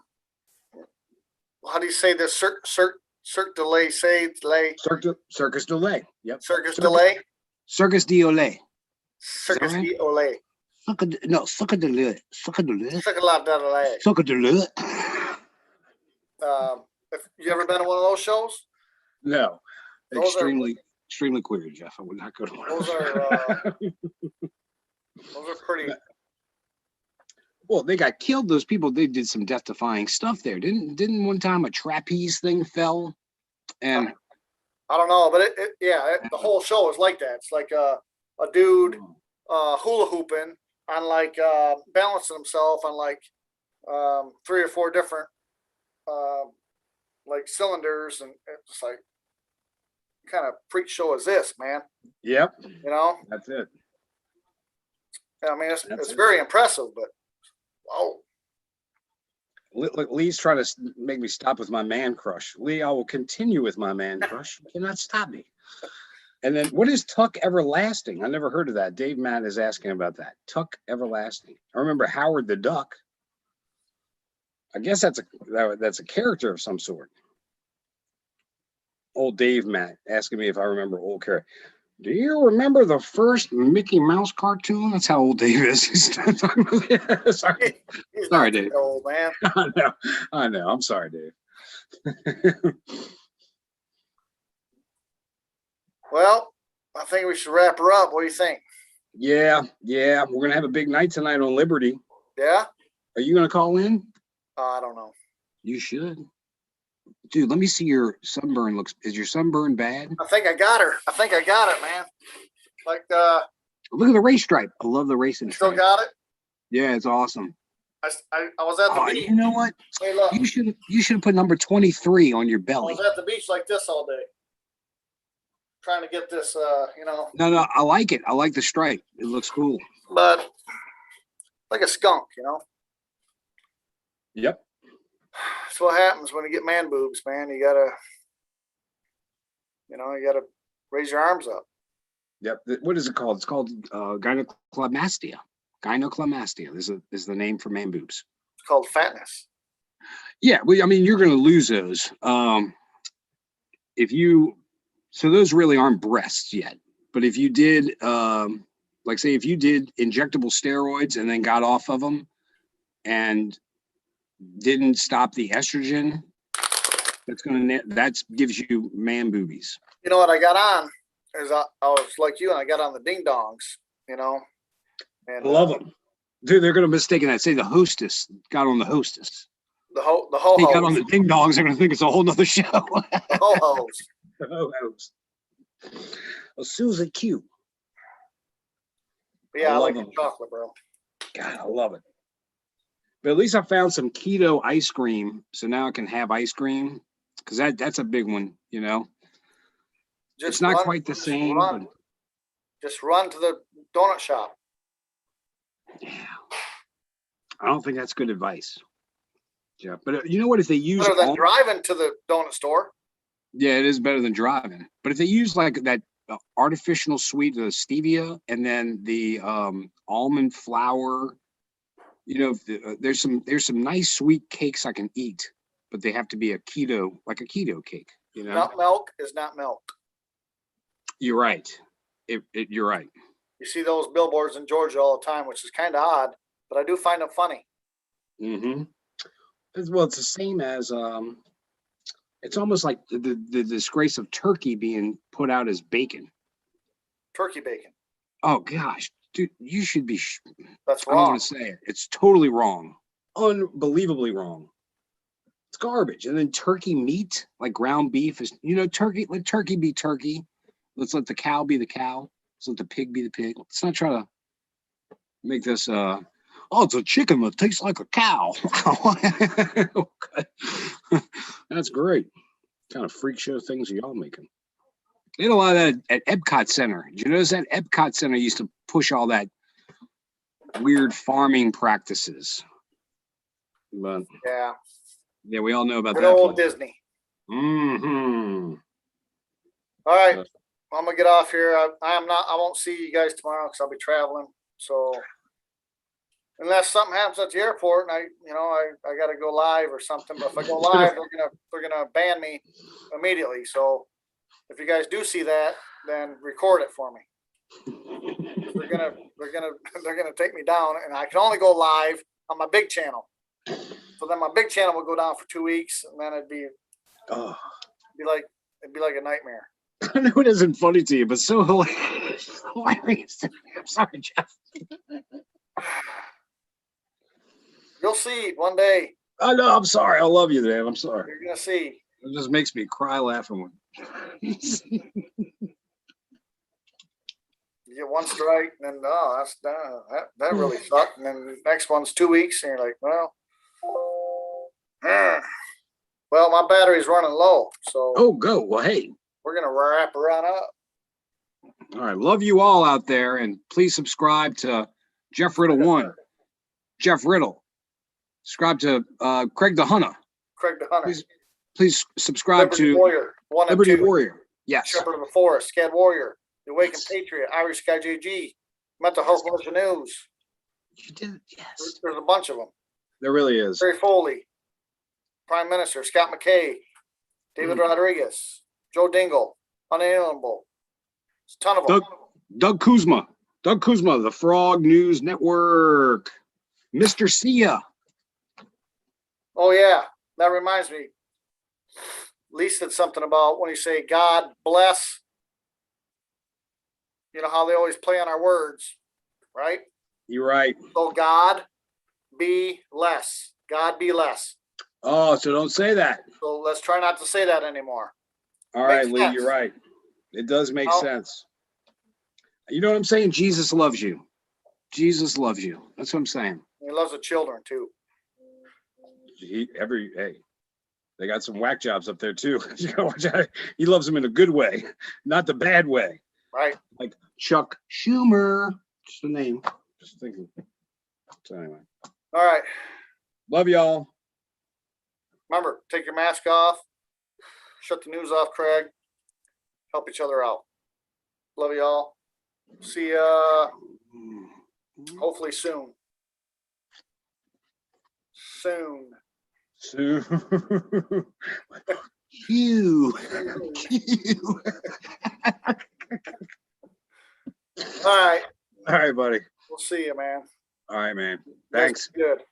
do you say this? Cirque delay, Circus Delay. Yep. Circus delay. Circus Delay. Circus right? delay. Circus Delay. Circus Delay. Circus delay. Circus Delay. If you ever been to one of those shows? No. Those Extremely queer, Jeff. I would not go to one of those. Those are pretty. Well, they got killed. Those people, they did some death-defying stuff there. Didn't one time a trapeze thing fell? And I don't know, but the whole show is like that. It's like a dude hula hooping on like balancing himself on like 3 or 4 different like cylinders, and it's like, what kind of freak show is this, man? Yep. You know, That's it. I mean, it's very impressive, but oh, Look, Lee's trying to make me stop with my man crush. Lee, I will continue with my man crush. You cannot stop me. And then what is Tuck Everlasting? I never heard of that. Dave Matt is asking about that. Tuck Everlasting. I remember Howard the Duck. I guess that's a character of some sort. Old Dave Matt asking me if I remember old character. Do you remember the first Mickey Mouse cartoon? That's how old Dave is. Sorry. He's Sorry, not Dave. old, man. I know. I'm sorry, Dave. Well, I think we should wrap her up. What do you think? Yeah. We're gonna have a big night tonight on Liberty. Yeah? Are you gonna call in? I don't know. You should. Dude, let me see your sunburn. Is your sunburn bad? I think I got her. I think I got it, man. Like Look at the race stripe. I love the racing still stripe. got it. Yeah, it's awesome. I was at the beach. You know what? Hey, look. You should have put number 23 on your I belly. was at the beach like this all day, trying to get this, No, I like it. I like the stripe. It looks cool. but like a skunk, Yep. That's what happens when you get man boobs, man. You gotta raise your arms up. Yep. What is it called? It's called gynecomastia. Gynecomastia is the name for man boobs. It's called fatness. Yeah, well, I mean, you're going to lose those. So those really aren't breasts yet. But if you did, say if you did injectable steroids and then got off of them and didn't stop the estrogen, that gives you man boobies. You know what I got on is I was like you, and I got on the ding dongs. And I love them. Dude, they're going to mistake that. Say the hostess got on the hostess. The ho-hos. They got on the ding dongs. They're going to think it's a whole nother show. The ho-hos. The ho-hos. Well, Susie Q. Yeah, I like the chocolate, bro. God, I love it. But at least I found some keto ice cream, so now I can have ice cream, because that's a big one, It's not quite the same. But just run to the donut shop. Yeah, I don't think that's good advice. Yeah, but you know what? If they use better than driving to the donut store. Yeah, it is better than driving. But if they use like that artificial sweet, the stevia, and then the almond flour, there's some nice sweet cakes I can eat, but they have to be a keto cake. Nut milk is not milk. You're right. You're right. You see those billboards in Georgia all the time, which is kind of odd, but I do find them funny. Mm-hmm. Well, it's the same as it's almost like the disgrace of turkey being put out as bacon. Turkey bacon. Oh gosh, dude, you should be. That's I don't wrong. want to say it. It's totally wrong. Unbelievably wrong. It's garbage. And then turkey meat, like ground beef, is turkey. Let turkey be turkey. Let's let the cow be the cow. Let's let the pig be the pig. Let's not try to make this. Oh, it's a chicken that tastes like a cow. Okay. That's great. Kind of freak show things are y'all making. They had a lot of that at Epcot Center. Did you notice that Epcot Center used to push all that weird farming practices? But yeah, we all know about good that. Old Disney. Mm-hmm. All right, I'm gonna get off here. I won't see you guys tomorrow because I'll be traveling. So unless something happens at the airport and I got to go live or something. But if I go live, they're gonna ban me immediately. So if you guys do see that, then record it for me. They're gonna take me down, and I can only go live on my big channel. So then my big channel will go down for 2 weeks, and then it'd be like a nightmare. I know it isn't funny to you, but so hilarious to me. I'm sorry, Jeff. You'll see one day. I know. I'm sorry. I love you, man. I'm sorry. You're gonna see. It just makes me cry laughing. You get one strike, and then that's that really sucked. And then the next one's 2 weeks, and you're like, well, my battery's running low, so go. Well, hey, we're gonna wrap around up. All right, love you all out there, and please subscribe to Jeff Riddle 1, Jeff Riddle. Subscribe to Craig the Hunter. Craig the Hunter. Please subscribe Liberty to Warrior 1 and Liberty 2. Warrior. Yes. Shepherd of the Forest, Scad Warrior, The Awakened Patriot, Irish Sky JG, Mental Health Militia News. You did, yes. There's a bunch of them. There really is. Barry Foley, Prime Minister, Scott McKay, David Rodriguez, Joe Dingle, Unalienable. It's a ton of them. Doug Kuzma, the Frog News Network, Mr. Sia. Oh, yeah. That reminds me. Lee said something about when you say God bless, you know how they always play on our words, right? You're right. So God be less. God be less. Oh, so don't say that. So let's try not to say that anymore. All right, Lee, you're right. It does make sense. You know what I'm saying? Jesus loves you. Jesus loves you. That's what I'm saying. He loves the children too. They got some whack jobs up there too. He loves them in a good way, not the bad way. Right. Like Chuck Schumer. Just a name. Just thinking. So anyway. All right. Love y'all. Remember, take your mask off. Shut the news off, Craig. Help each other out. Love y'all. See ya. Hopefully soon. Soon. You. All right. All right, buddy. We'll see you, man. All right, man. Thanks. Good.